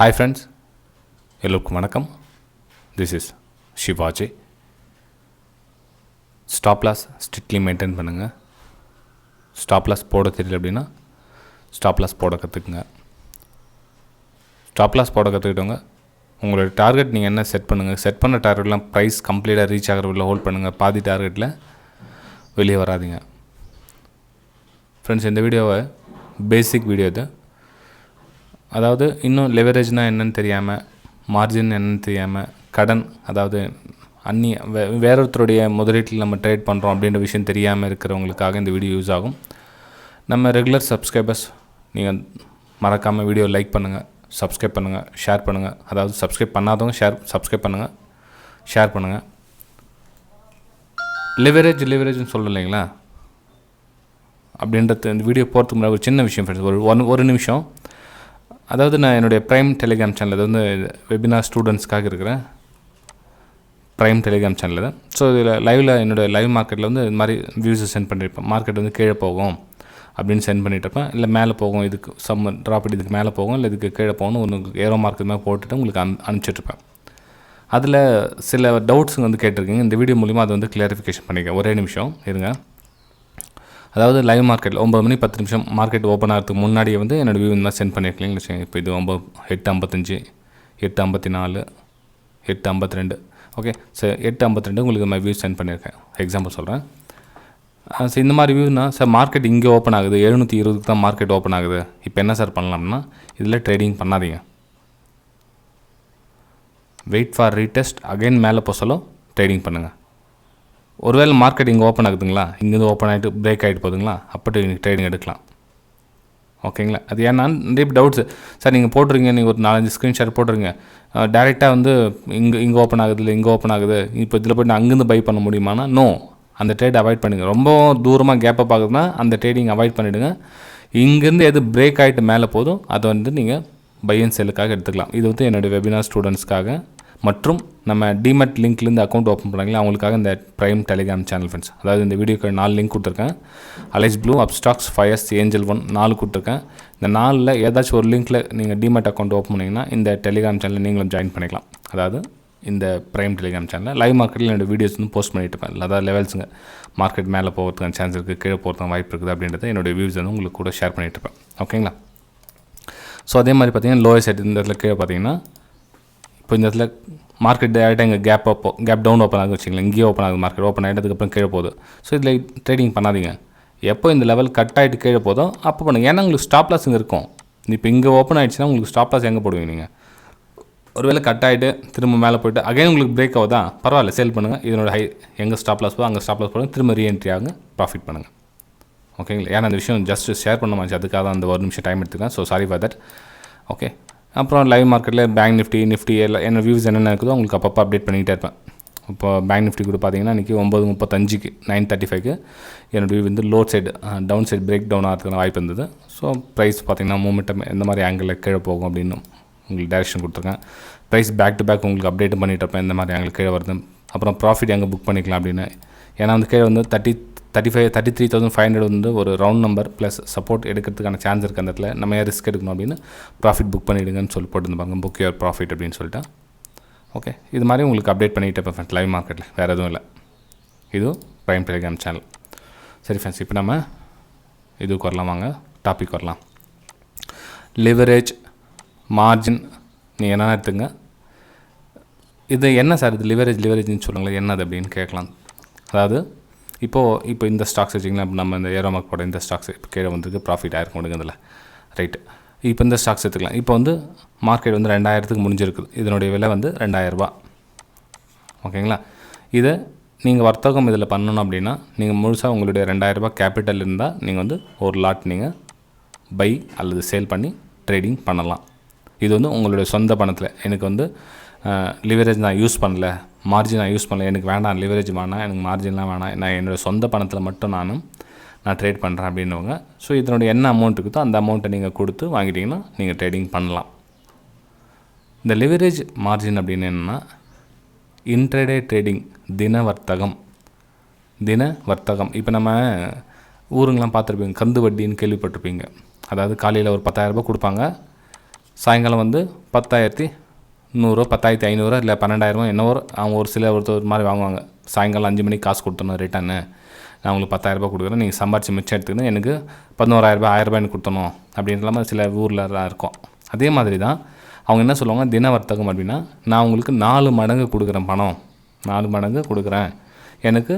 Hi friends, எல்லோருக்கும் வணக்கம். This is Shivaji. Stop loss strictly maintain பண்ணுங்கள். ஸ்டாப் லாஸ் போட தெரியல அப்படின்னா ஸ்டாப் லாஸ் போட கற்றுக்குங்க. ஸ்டாப் லாஸ் போட கற்றுக்கிட்டவங்க உங்களோட டார்கெட் நீங்கள் என்ன செட் பண்ணுங்கள். செட் பண்ண டார்கெட்லாம் ப்ரைஸ் கம்ப்ளீட்டாக ரீச் ஆகிறவங்கள ஹோல்ட் பண்ணுங்கள். பாதி டார்கெட்டில் வெளியே வராதிங்க. ஃப்ரெண்ட்ஸ், இந்த வீடியோவை பேசிக் வீடியோ இது. அதாவது இன்னும் லெவரேஜ்னால் என்னென்னு தெரியாமல், மார்ஜின் என்னென்னு தெரியாமல், கடன் அதாவது வேறொருத்தருடைய முதலீட்டில் நம்ம ட்ரேட் பண்ணுறோம் அப்படின்ற விஷயம் தெரியாமல் இருக்கிறவங்களுக்காக இந்த வீடியோ யூஸ் ஆகும். நம்ம ரெகுலர் சப்ஸ்கிரைபர்ஸ் நீங்கள் மறக்காமல் வீடியோ லைக் பண்ணுங்கள், சப்ஸ்கிரைப் பண்ணுங்கள், ஷேர் பண்ணுங்கள். அதாவது சப்ஸ்கிரைப் பண்ணாதவங்க சப்ஸ்கிரைப் பண்ணுங்கள், ஷேர் பண்ணுங்கள். லிவரேஜ்னு சொல்லணும் இல்லைங்களா அப்படின்றது இந்த வீடியோ போகிறதுக்கு முன்னாடி ஒரு சின்ன விஷயம் ஃப்ரெண்ட்ஸ், ஒரு நிமிஷம். அதாவது நான் என்னுடைய ப்ரைம் டெலிகிராம் சேனல், அது வந்து வெபினார் ஸ்டூடெண்ட்ஸ்க்காக இருக்கிற ப்ரைம் டெலிகிராம் சேனல் தான். ஸோ இதில் என்னோடய லைவ் மார்க்கெட்டில் வந்து இது மாதிரி வியூஸை சென்ட் பண்ணியிருப்பேன். மார்க்கெட் வந்து கீழே போகும் அப்படின்னு சென்ட் பண்ணிட்டுருப்பேன். இல்லை மேலே போகும், இதுக்கு ட்ராஃபிட் இதுக்கு மேலே போகும், இல்லை இதுக்கு கீழே போகணும், ஒன்று ஏரோ மார்க்கெட் மாதிரி போட்டுட்டு உங்களுக்கு அனுப்பிச்சிட்ருப்பேன். அதில் சில டவுட்ஸுங்க வந்து கேட்டிருக்கீங்க. இந்த வீடியோ மூலிமா அதை வந்து கிளாரிஃபிகேஷன் பண்ணிக்க ஒரே நிமிஷம் இருங்க. அதாவது லைவ் மார்க்கெட்டில் 9 மணி 10 நிமிஷம் மார்க்கெட் ஓப்பன் ஆகிறதுக்கு முன்னாடியே வந்து என்னோடய வியூ தான் சென்ட் பண்ணியிருக்கீங்கன்னு வச்சுக்கோங்க. இப்போ இது 8:55, 8:54, 8:52. ஓகே சார், 8:52 உங்களுக்கு நான் வியூ சென்ட் பண்ணியிருக்கேன். எக்ஸாம்பிள் சொல்கிறேன். சார் இந்த மாதிரி வியூனா சார் மார்க்கெட் இங்கே ஓப்பன் ஆகுது, 720க்கு தான் மார்க்கெட் ஓப்பன் ஆகுது, இப்போ என்ன சார் பண்ணலாம்னா இதில் ட்ரேடிங் பண்ணாதீங்க. வெயிட் ஃபார் ரீடெஸ்ட், அகைன் மேலே போசலும் ட்ரேடிங் பண்ணுங்கள். ஒருவேளை மார்க்கெட் இங்கே ஓப்பன் ஆகுதுங்களா, இங்கேருந்து ஓப்பன் ஆகிட்டு பிரேக் ஆகிட்டு போகுதுங்களா, அப்போ ட்ரேடிங் எடுக்கலாம். ஓகேங்களா? அது ஏன்னா நிறைய டவுட்ஸு சார் நீங்கள் போட்டுருங்க, நீங்கள் ஒரு 4-5 ஸ்க்ரீன்ஷாட் போட்டுருங்க, டேரெக்டாக வந்து இங்கே ஓப்பன் ஆகுது, இல்லை இங்கே ஓப்பன் ஆகுது, இப்போ இதில் போய்ட்டு அங்கேருந்து பை பண்ண முடியுமானா நோ, அந்த ட்ரேட் அவாய்ட் பண்ணிடுங்க. ரொம்ப தூரமாக கேப்பப் ஆகுதுன்னா அந்த ட்ரேடிங் அவாய்ட் பண்ணிவிடுங்க. இங்கேருந்து எது பிரேக் ஆகிட்டு மேலே போதும் அதை வந்து நீங்கள் பை அண்ட் செல்லுக்காக எடுத்துக்கலாம். இது வந்து என்னுடைய வெபினார் ஸ்டூடெண்ட்ஸ்க்காக மற்றும் நம்ம டிமெட் லிங்க்லேருந்து அக்கௌண்ட் ஓப்பன் பண்ணாங்களே அவங்களுக்காக இந்த ப்ரைம் டெலிகிராம் சேனல் ஃப்ரெண்ட்ஸ். அதாவது இந்த வீடியோக்கு 4 லிங்க் கொடுத்துருக்கேன். Alice Blue, Upstox, Fyers, Angel 1 4 கொடுத்துருக்கேன். இந்த 4ல் ஏதாச்சும் ஒரு லிங்க்கில் நீங்கள் டிமெட் அக்கௌண்ட் ஓப்பன் பண்ணிங்கன்னா இந்த டெலிகிராம் சேனலில் நீங்களும் ஜாயின் பண்ணிக்கலாம். அதாவது இந்த ப்ரைம் டெலிகிராம் சேனலில் லைவ் மார்க்கெட்டில் என்னோடய வீடியோஸ் வந்து போஸ்ட் பண்ணிட்டு இருப்பேன். அதாவது லெவல்ஸுங்க, மார்க்கெட் மேலே போகிறதுக்கான சான்ஸ் இருக்குது, கீழே போகிறதுக்கான வாய்ப்பு இருக்குது அப்படின்றத என்னோடய வியூஸ் வந்து உங்களுக்கு கூட ஷேர் பண்ணிட்டு இருப்பேன். ஓகேங்களா? ஸோ அதே மாதிரி பார்த்தீங்கன்னா லோயர் சைட் இந்த இடத்துல கீழே பார்த்தீங்கன்னா இப்போ இந்த இடத்துல மார்க்கெட் டேரெக்டாக இங்கே கேப் டவுன் ஓப்பன் ஆகுது வச்சுங்களேன். இங்கேயே ஓப்பன் ஆகுது, மார்க்கெட் ஓப்பன் ஆகிட்டு அதுக்கப்புறம் கீழே போகுது. ஸோ இதில் ட்ரேடிங் பண்ணாதீங்க. எப்போ இந்த லெவல் கட் ஆகிட்டு கீழே போதோ அப்போ பண்ணுங்கள். ஏன்னா உங்களுக்கு ஸ்டாப் லாஸ் இங்கே இருக்கும். இப்போ இங்கே ஓப்பன் ஆகிடுச்சுன்னா உங்களுக்கு ஸ்டாப் லாஸ் எங்கே போடுவீங்க நீங்கள்? ஒருவேளை கட் ஆகிட்டு திரும்ப மேலே போய்ட்டு அகைன் உங்களுக்கு பிரேக் ஆகுதா, பரவாயில்ல, சேல் பண்ணுங்கள். இதனோட எங்கே ஸ்டாப் லாஸ் போதும் அங்கே ஸ்டாப் லாஸ் போடுங்க, திரும்ப ரீஎன்ட்ரி ஆகுங்க, ப்ராஃபிட் பண்ணுங்கள். ஓகேங்களா? ஏன்னா அந்த விஷயம் ஜஸ்ட் ஷேர் பண்ண மாதிரி, அதுக்காக தான் அந்த ஒரு நிமிஷம் டைம் எடுத்துக்கலாம். So sorry for that. Okay. அப்புறம் லைவ் மார்க்கெட்டில் பேங்க் நிஃப்டி எல்லாம் என்ன வியூஸ் என்னென்ன இருக்குதோ உங்களுக்கு அப்பப்போ அப்டேட் பண்ணிகிட்டே இருப்பேன். இப்போ பேங்க் நிஃப்டி கூட பார்த்தீங்கன்னா இன்றைக்கி 9:35க்கு 9:35க்கு என்னோடய வியூ வந்து low side down side break down ஆகிறதுக்கான வாய்ப்பு இருந்தது. ஸோ ப்ரைஸ் பார்த்திங்கன்னா மூமெண்டம் எந்த மாதிரி ஆங்கிளில் கீழே போகும் அப்படின்னு உங்களுக்கு டைரெக்ஷன் கொடுத்துருக்கேன். ப்ரைஸ் பேக் டு பேக் உங்களுக்கு அப்டேட் பண்ணிட்டு இருப்பேன், இந்த மாதிரி ஆங்கிள் கீழே வருது. அப்புறம் ப்ராஃபிட் எங்கே புக் பண்ணிக்கலாம் அப்படின்னு. ஏன்னா வந்து கீழே வந்து 33,500 வந்து ஒரு ரவுண்ட் நம்பர் ப்ளஸ் சப்போர்ட் எடுக்கிறதுக்கான சான்ஸ் இருக்குது. அந்த இடத்துல நம்ம ஏன் ரிஸ்க் எடுக்கணும் அப்படின்னு ப்ராஃபிட் புக் பண்ணிவிடுங்கன்னு சொல்லி போட்டுருப்பாங்க, புக் யுவர் ப்ராஃபிட் அப்படின்னு சொல்லிட்டு. ஓகே, இது மாதிரி உங்களுக்கு அப்டேட் பண்ணிகிட்டே இருப்பேன் ஃப்ரெண்ட்ஸ் லைவ் மார்க்கெட்டில், வேறு எதுவும் இல்லை. இதுவும் ப்ரைம் டெலிகிராம் சேனல். சரி ஃப்ரெண்ட்ஸ், இப்போ நம்ம இதுக்கு வரலாம், வாங்க டாபிக் வரலாம். லிவரேஜ், மார்ஜின் நீங்கள் என்ன எடுத்துங்க. இது என்ன சார் இது லிவரேஜ்னு சொல்லுங்களேன், என்னது அப்படின்னு கேட்கலாம். அதாவது இப்போ இந்த ஸ்டாக்ஸ் வச்சிங்கன்னா நம்ம இந்த ஏரோ மார்க் போட இந்த ஸ்டாக்ஸ் இப்போ கீழே வந்துருக்கு, ப்ராஃபிட் ஆயிருக்கும் கொடுங்கதில்ல, ரைட்டு. இப்போ இந்த ஸ்டாக்ஸ் எடுத்துக்கலாம். இப்போ வந்து மார்க்கெட் வந்து 2000க்கு முடிஞ்சிருக்குது, இதனுடைய விலை வந்து 2000 ரூபா. ஓகேங்களா? இதை நீங்கள் வர்த்தகம் இதில் பண்ணணும் அப்படின்னா நீங்கள் முழுசாக உங்களுடைய 2000 ரூபா கேபிட்டல் இருந்தால் நீங்கள் வந்து ஒரு லாட் நீங்கள் பை அல்லது சேல் பண்ணி ட்ரேடிங் பண்ணலாம். இது வந்து உங்களுடைய சொந்த பணத்தில். எனக்கு வந்து லிவரேஜ் நான் யூஸ் பண்ணல, மார்ஜின் நான் யூஸ் பண்ணல, எனக்கு வேண்டாம் லிவரேஜ் வேணாம், எனக்கு மார்ஜின்லாம் வேணாம், நான் என்னோடய சொந்த பணத்தில் மட்டும் நான் ட்ரேட் பண்ணுறேன் அப்படின்னவங்க. ஸோ இதனுடைய என்ன அமௌண்ட் இருக்குதோ அந்த அமௌண்ட்டை நீங்கள் கொடுத்து வாங்கிட்டீங்கன்னா நீங்கள் ட்ரேடிங் பண்ணலாம். இந்த லிவரேஜ் மார்ஜின் அப்படின்னு என்னென்னா இன்ட்ரடே ட்ரேடிங், தின வர்த்தகம். இப்போ நம்ம ஊருங்கெலாம் பார்த்துருப்பீங்க, கந்து வட்டின்னு கேள்விப்பட்டிருப்பீங்க. அதாவது காலையில் ஒரு 10,000 ரூபாய் கொடுப்பாங்க, சாயங்காலம் வந்து 10,100 10,500 இல்லை 12,000 என்னவோ அவங்க ஒரு சில ஒருத்தர் மாதிரி வாங்குவாங்க. சாயங்காலம் 5 மணிக்கு காசு கொடுத்தணும் ரிட்டர்னு, நான் உங்களுக்கு 10,000 கொடுக்குறேன், நீங்கள் சம்பாரிச்சு மிச்சம் எடுத்துக்கிட்டு எனக்கு 11,000 1000 எனக்கு கொடுத்தணும் அப்படின்ற மாதிரி சில ஊரில் இருக்கும். அதே மாதிரி தான் அவங்க என்ன சொல்லுவாங்க, தின வர்த்தகம் அப்படின்னா நான் உங்களுக்கு 4 மடங்கு கொடுக்குறேன், பணம் 4 மடங்கு கொடுக்குறேன், எனக்கு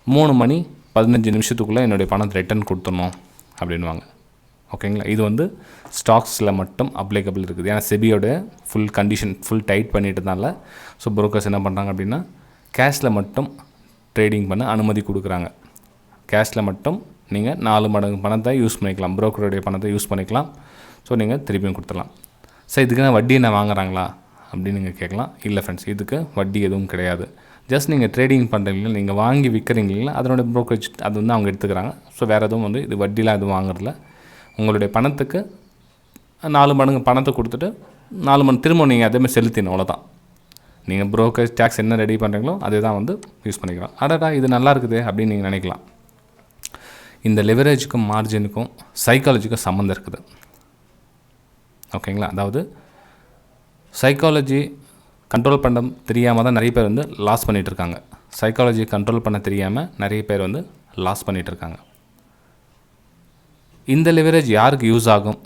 3 மணி 15 நிமிஷத்துக்குள்ளே என்னுடைய பணத்தை ரிட்டர்ன் கொடுத்துடணும் அப்படின்வாங்க. ஓகேங்களா? இது வந்து ஸ்டாக்ஸில் மட்டும் அப்ளிகபிள் இருக்குது. ஏன்னா செபியோட ஃபுல் கண்டிஷன் ஃபுல் டைட் பண்ணிட்டதுனால ஸோ புரோக்கர்ஸ் என்ன பண்ணுறாங்க அப்படின்னா கேஷில் மட்டும் ட்ரேடிங் பண்ண அனுமதி கொடுக்குறாங்க. கேஷில் மட்டும் நீங்கள் 4 மடங்கு பணத்தை யூஸ் பண்ணிக்கலாம், புரோக்கருடைய பணத்தை யூஸ் பண்ணிக்கலாம். ஸோ நீங்கள் திருப்பியும் கொடுத்துடலாம். சார் இதுக்கு நான் வட்டி என்ன வாங்குறாங்களா அப்படின்னு நீங்கள் கேட்கலாம். இல்லை ஃப்ரெண்ட்ஸ், இதுக்கு வட்டி எதுவும் கிடையாது. ஜஸ்ட் நீங்கள் ட்ரேடிங் பண்ணுறீங்களா, நீங்கள் வாங்கி விற்கிறீங்களா, அதனுடைய புரோக்கரேஜ் அது வந்து அவங்க எடுத்துக்கிறாங்க. ஸோ வேறு எதுவும் வந்து இது வட்டிலாம் எதுவும் வாங்குறதில்ல. உங்களுடைய பணத்துக்கு 4 மடங்கு பணத்தை கொடுத்துட்டு 4 மணி திரும்ப நீங்கள் அதேமாதிரி செலுத்தினோம், அவ்வளோதான். நீங்கள் புரோக்கரேஜ் டேக்ஸ் என்ன ரெடி பண்ணுறீங்களோ அதே தான் வந்து யூஸ் பண்ணிக்கலாம். அடடா இது நல்லா இருக்குது அப்படின்னு நீங்கள் நினைக்கலாம். இந்த லிவரேஜுக்கும் மார்ஜினுக்கும் சைக்காலஜிக்கும் சம்மந்தம் இருக்குது. ஓகேங்களா? அதாவது சைக்காலஜி கண்ட்ரோல் பண்ண தெரியாமல் தான் நிறைய பேர் வந்து லாஸ் பண்ணிகிட்ருக்காங்க. சைக்காலஜி கண்ட்ரோல் பண்ண தெரியாமல் நிறைய பேர் வந்து லாஸ் பண்ணிகிட்ருக்காங்க. இந்த லிவரேஜ் யாருக்கு யூஸ் ஆகும்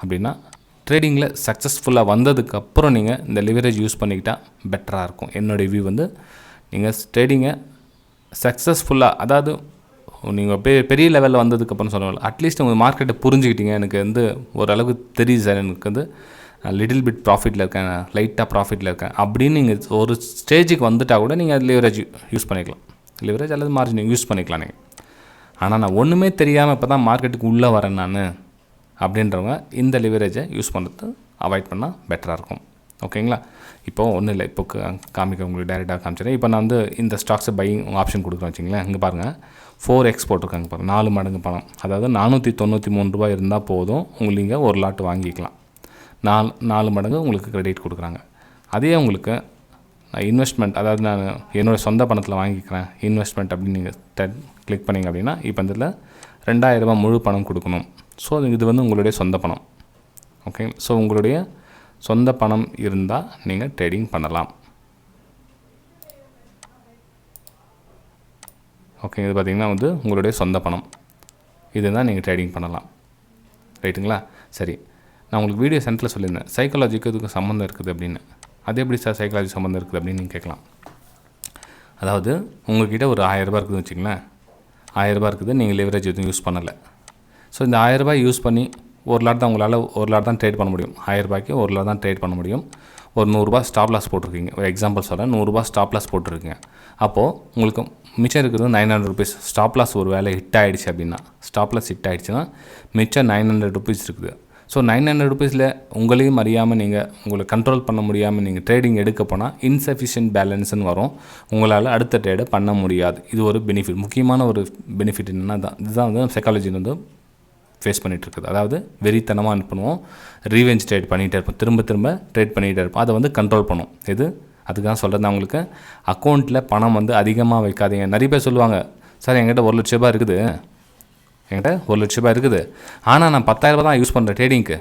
அப்படின்னா ட்ரேடிங்கில் சக்ஸஸ்ஃபுல்லாக வந்ததுக்கப்புறம் நீங்கள் இந்த லிவரேஜ் யூஸ் பண்ணிக்கிட்டால் பெட்டராக இருக்கும். என்னுடைய வியூ வந்து நீங்கள் ட்ரேடிங்கை சக்ஸஸ்ஃபுல்லாக, அதாவது நீங்கள் பெரிய லெவலில் வந்ததுக்கப்புறம் சொல்லுவாங்க, அட்லீஸ்ட் உங்கள் மார்க்கெட்டை புரிஞ்சுக்கிட்டீங்க, எனக்கு வந்து ஓரளவுக்கு தெரியுது சார், எனக்கு வந்து லிட்டில் பிட் ப்ராஃபிட்டில் இருக்கேன், லைட்டாக ப்ராஃபிட்டில் இருக்கேன் அப்படின்னு நீங்கள் ஒரு ஸ்டேஜுக்கு வந்துட்டால் கூட நீங்கள் லிவரேஜ் யூஸ் பண்ணிக்கலாம். லிவரேஜ் அல்லது மார்ஜின் யூஸ் பண்ணிக்கலாம் நீங்கள். ஆனால் நான் ஒன்றுமே தெரியாமல் இப்போ தான் மார்க்கெட்டுக்கு உள்ளே வரேன் நான் அப்படின்றவங்க இந்த லிவரேஜை யூஸ் பண்ணுறது அவாய்ட் பண்ணால் பெட்டராக இருக்கும். ஓகேங்களா? இப்போது ஒன்றும் இல்லை, இப்போ காமிக்க உங்களுக்கு டைரெக்டாக காமிச்சிடறேன். இப்போ நான் வந்து இந்த ஸ்டாக்ஸை பையிங் ஆப்ஷன் கொடுக்குறேன் வச்சிங்களேன். இங்கே பாருங்கள் 4x போட்டிருக்காங்க பாருங்கள், 4 மடங்கு பணம், அதாவது 493 ரூபாய் இருந்தால் போதும் உங்களுக்கு நீங்கள் ஒரு லாட் வாங்கிக்கலாம். 4 மடங்கு உங்களுக்கு கிரெடிட் கொடுக்குறாங்க. அதே உங்களுக்கு இன்வெஸ்ட்மெண்ட், அதாவது நான் என்னோடய சொந்த பணத்தில் வாங்கிக்கிறேன் இன்வெஸ்ட்மெண்ட் அப்படின்னு நீங்கள் கிளிக் பண்ணிங்க அப்படின்னா இப்போ இதில் 2,000 ரூபாய் முழு பணம் கொடுக்கணும். ஸோ இது வந்து உங்களுடைய சொந்த பணம். ஓகே, ஸோ உங்களுடைய சொந்த பணம் இருந்தால் நீங்கள் ட்ரேடிங் பண்ணலாம். ஓகே, இது பார்த்திங்கன்னா வந்து உங்களுடைய சொந்த பணம், இதுதான் நீங்கள் ட்ரேடிங் பண்ணலாம். ரைட்டுங்களா? சரி, நான் உங்களுக்கு வீடியோ சென்டரில் சொல்லியிருந்தேன் சைக்காலஜிக்கு இதுக்கு சம்மந்தம் இருக்குது அப்படின்னு. அது எப்படி சார் சைக்காலஜி சம்மந்தம் இருக்குது அப்படின்னு நீங்கள் கேட்கலாம். அதாவது உங்கள்கிட்ட ஒரு 1000 ரூபாய் இருக்குதுன்னு வச்சிங்களேன், 1000 ரூபாய் இருக்குது, நீங்கள் லிவரேஜ் எதுவும் யூஸ் பண்ணலை. ஸோ இந்த 1000 ரூபாய் யூஸ் பண்ணி ஒரு லாட் தான் உங்களால் ஒரு லாட் தான் ட்ரேட் பண்ண முடியும். 1000 ரூபாய்க்கு ஒரு லாட் தான் ட்ரேட் பண்ண முடியும். ஒரு 100 ரூபாய் ஸ்டாப் லாஸ் போட்டிருக்கீங்க, ஒரு எக்ஸாம்பிள் சொல்கிறேன், 100 ரூபாய் ஸ்டாப் லாஸ் போட்டிருக்கீங்க. அப்போது உங்களுக்கு மிச்சம் இருக்கிறது 900 ருபீஸ். ஸ்டாப் லாஸ் ஒரு வேலை ஹிட் ஆகிடுச்சு அப்படின்னா, ஸ்டாப் லாஸ் ஹிட் ஆகிடுச்சுன்னா மிச்சம் 900 ருபீஸ் இருக்குது. ஸோ 900 ருபீஸில் உங்களையும் அறியாமல் நீங்கள் உங்களை கண்ட்ரோல் பண்ண முடியாமல் நீங்கள் ட்ரேடிங் எடுக்க போனால் இன்சஃபிஷியன்ட் பேலன்ஸ்னு வரும், உங்களால் அடுத்த ட்ரேடை பண்ண முடியாது. இது ஒரு பெனிஃபிட், முக்கியமான ஒரு பெனிஃபிட் என்னென்னா தான் இதுதான் வந்து சைக்காலஜி வந்து ஃபேஸ் பண்ணிகிட்ருக்குது. அதாவது வெறித்தனமாக அனுப்பணும், ரீவெஞ்ச் ட்ரேட் பண்ணிகிட்டே இருப்போம், திரும்ப திரும்ப ட்ரேட் பண்ணிகிட்டே இருப்போம். அதை வந்து கண்ட்ரோல் பண்ணும். இது அதுக்கு தான் சொல்கிறது. நான் உங்களுக்கு அக்கௌண்ட்டில் பணம் வந்து அதிகமாக வைக்காதீங்க. நிறைய பேர் சொல்லுவாங்க, சார் என்கிட்ட 1 லட்ச ரூபாய் இருக்குது, என்கிட்ட 1 லட்ச ரூபாய் இருக்குது, ஆனால் நான் 10,000 ரூபாய் தான் யூஸ் பண்ணுறேன் ட்ரேடிங்க்கு.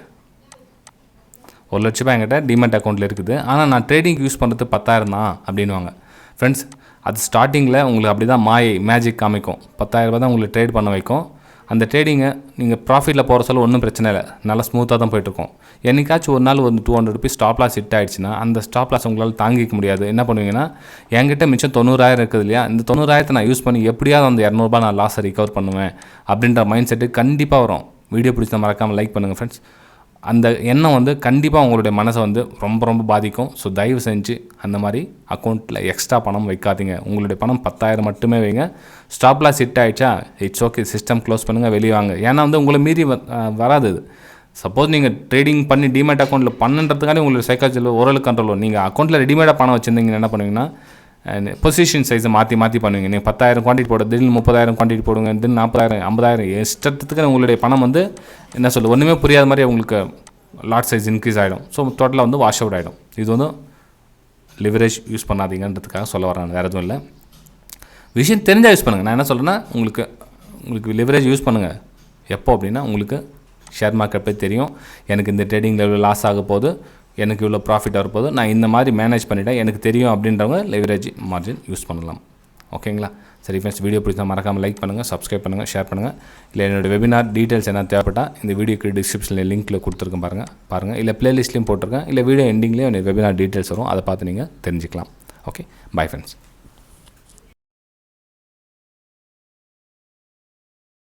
1 லட்ச ரூபாய் என்கிட்ட டிமெட் அக்கௌண்ட்டில் இருக்குது, ஆனால் நான் ட்ரேடிங்க்கு யூஸ் பண்ணுறது 10,000 தான் அப்படின்வாங்க. ஃப்ரெண்ட்ஸ், அது ஸ்டார்டிங்கில் உங்களுக்கு அப்படி தான் மாயை மேஜிக் காமிக்கும். 10,000 ரூபாய் தான் உங்களுக்கு ட்ரேட் பண்ண வைக்கும். அந்த ட்ரேடிங்கை நீங்கள் ப்ராஃபிட்டில் போகிற சொல்ல ஒன்றும் பிரச்சனை இல்லை, நல்லா ஸ்மூத்தாக தான் போய்ட்டுருக்கும். என்றைக்காச்சும் ஒரு நாள் ஒரு 200 ருபீஸ் ஸ்டாப் லாஸ் ஹிட் ஆகிடுச்சுன்னா அந்த ஸ்டாப் லாஸ் உங்களால் தாங்கிக்க முடியாது. என்ன பண்ணுவீங்கன்னா, என்கிட்ட மிச்சம் 90,000 இருக்குது இல்லையா, இந்த 90,000 நான் யூஸ் பண்ணி எப்படியாவது அந்த 200 ரூபாய் நான் லாஸை ரிகவர் பண்ணுவேன் அப்படின்ற மைண்ட் செட்டு கண்டிப்பாக வரும். வீடியோ பிடிச்சா மறக்காமல் லைக் பண்ணுங்கள் ஃப்ரெண்ட்ஸ். அந்த எண்ணம் வந்து கண்டிப்பாக உங்களுடைய மனசை வந்து ரொம்ப ரொம்ப பாதிக்கும். ஸோ தயவு செஞ்சு அந்த மாதிரி அக்கௌண்ட்டில் எக்ஸ்ட்ரா பணம் வைக்காதீங்க. உங்களுடைய பணம் 10,000 மட்டுமே வைங்க. ஸ்டாப் லாஸ் ஹிட் ஆகிடுச்சா இட்ஸ் ஓகே, சிஸ்டம் க்ளோஸ் பண்ணுங்கள், வெளியே வாங்க. ஏன்னா வந்து உங்களை மீறி வராது இது. சப்போஸ் நீங்கள் ட்ரேடிங் பண்ணி டிமேட் அக்கௌண்ட்டில் பண்ணுன்றதுக்காண்டி உங்களுக்கு சைக்காலஜியில் ஓரளவுக்கு கண்ட்ரோல் வரும். நீங்கள் அக்கௌண்ட்டில் ரெடிமேடாக பணம் வச்சுருந்தீங்கன்னா என்ன பண்ணுவீங்கன்னா, பொசிஷன் சைஸை மாற்றி பண்ணுவீங்க. நீங்கள் 10,000 குவான்டிட்டி போட, திடீர்னு 30,000 குவான்டிட்டி போடுங்க, திடீர்னு 40,000 50,000 இஷ்டத்துக்கு உங்களுடைய பணம் வந்து என்ன சொல்லுது, ஒன்றுமே புரியாத மாதிரி உங்களுக்கு லாட் சைஸ் இன்க்ரீஸ் ஆகிடும். ஸோ டோட்டலாக வந்து வாஷ் அவுட் ஆகிடும். இது வந்து லிவரேஜ் யூஸ் பண்ணாதீங்கன்றதுக்காக சொல்ல வரேன், வேறு எதுவும் இல்லை. விஷயம் தெரிஞ்சால் யூஸ் பண்ணுங்கள். நான் என்ன சொல்கிறேன்னா, உங்களுக்கு லிவரேஜ் யூஸ் பண்ணுங்கள் எப்போ அப்படின்னா, உங்களுக்கு ஷேர் மார்க்கெட் பற்றி தெரியும், எனக்கு இந்த ட்ரேடிங்கில் இவ்வளோ லாஸ் ஆக போகுது, எனக்கு இவ்வளோ ப்ராஃபிட் வரப்போகுது, நான் இந்த மாதிரி மேனேஜ் பண்ணிட்டேன் எனக்கு தெரியும் அப்படின்றவங்க லெவரேஜ் மார்ஜின் யூஸ் பண்ணலாம். ஓகேங்களா? சரி ஃப்ரெண்ட்ஸ், வீடியோ பிடிச்சா மறக்காமல் லைக் பண்ணுங்கள், சப்ஸ்கிரைப் பண்ணுங்கள், ஷேர் பண்ணுங்கள். இல்லை என்னோடய வெபினார் டீட்டெயில்ஸ் என்ன தேவைப்பட்டால் இந்த வீடியோக்கு டிஸ்கிரிப்ஷனில் லிங்க்கில் கொடுத்துருக்கேன் பாருங்கள். இல்லை ப்ளேலிஸ்ட்லேயும் போட்டிருக்கேன், இல்லை வீடியோ எண்டிங்லேயும் வெபினார் டீட்டெயில்ஸ் வரும், அதை பார்த்து நீங்கள் தெரிஞ்சுக்கலாம். Okay, bye friends.